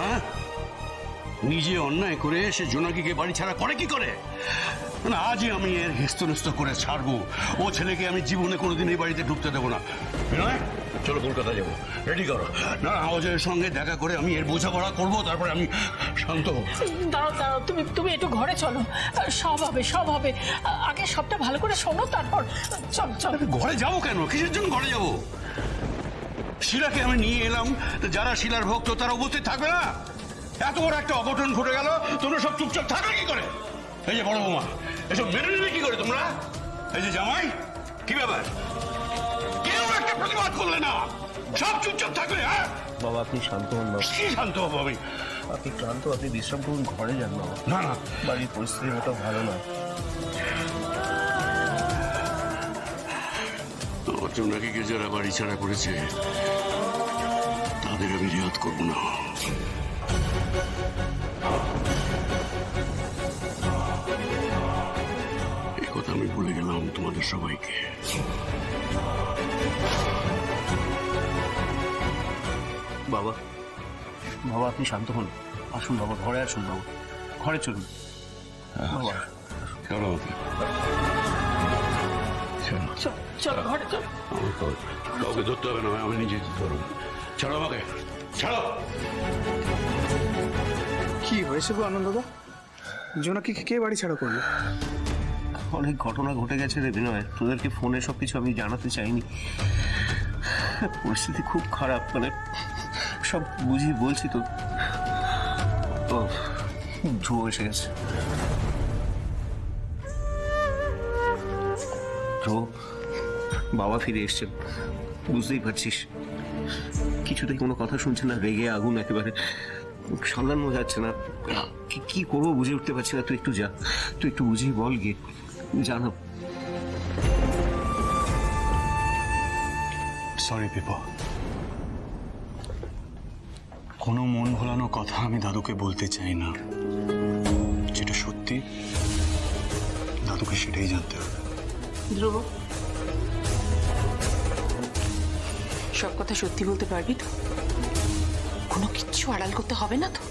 হ্যাঁ, নিজে অন্যায় করে সে জোনাকিকে বাড়ি ছাড়া করে কি করে? না, আজই আমি এর হেস্তনেস্ত করে ছাড়বো। ও ছেলেকে আমি জীবনে কোনোদিন এই বাড়িতে ঢুকতে দেবো না। বিনয়, চলো কলকাতা যাবো, রেডি করো। না, অজয়ের সঙ্গে দেখা করে আমি এর বোঝাপড়া করবো, তারপরে আমি শান্ত হবো। দাঁড়াও দাঁড়াও, তুমি একটু ঘরে চলো, সব হবে সব হবে। আগে সবটা ভালো করে শোনো, তারপর চলো চলো। ঘরে যাবো কেন? কিসের জন্য ঘরে যাবো? শিলাকে আমি নিয়ে এলাম, যারা শিলার ভক্ত তারা উপস্থিত থাকবে না? এত বড় একটা অঘটন ঘটে গেল, তোমরা সব চুপচাপ থাকলে কি করে? এই যে বড় বৌমা, এসব মেনে নিলে কি করে তোমরা? এই যে জামাই, কি ব্যাপার? কেউ একটা প্রতিবাদ করলে না, সব চুপচাপ থাকলে। হ্যাঁ বাবা, আপনি শান্ত হন বাবা। কি শান্ত হবো আমি? আপনি ক্লান্ত, আপনি বিশ্রাম করুন, ঘরে যান বাবা। না না, বাড়ির পরিস্থিতি মোটেও ভালো না। আমার জোনাকিকে যারা বাড়ি ছাড়া করেছে তাদের আমি রেয়াত করবো না। এই কথা আমি ভুলে গেলাম তোমাদের সবাইকে। বাবা, বাবা আপনি শান্ত হন, আসুন বাবা, ঘরে আসুন বাবা, ঘরে চলুন বাবা। চলো চলো ঘরে চলো। কাউকে ধরতে হবে না, আমি নিজে যেতে পারবো। ছাড়ো আমাকে, ছাড়ো। কি হয়েছে গো আনন্দদা? জোনাকিকে কে বাড়ি ছাড়া করলো? অনেক ঘটনা ঘটে গেছে রে বিনয়, তোদেরকে ফোনে সবকিছু আমি জানাতে চাইনি। পরিস্থিতি খুব খারাপ, মানে সব বুঝিয়ে বলছি তো। তো ধ্রুব এসে গেছে। ধ্রুব, বাবা ফিরে এসছেন, বুঝতেই পারছিস। কিছুতেই কোনো কথা শুনছে না, রেগে আগুন একেবারে, সামলানো যাচ্ছে না। কি করবো বুঝে উঠতে পারছি না। তুই একটু যা, তুই একটু বুঝিয়ে বল গিয়ে, জানা। সরি পিপা, কোনো মন ভোলানো কথা আমি দাদুকে বলতে চাই না। যেটা সত্যি দাদুকে সেটাই জানতে হবে। ধ্রুব, সব কথা সত্যি বলতে পারবি তো? কোনো কিচ্ছু আড়াল করতে হবে না তো?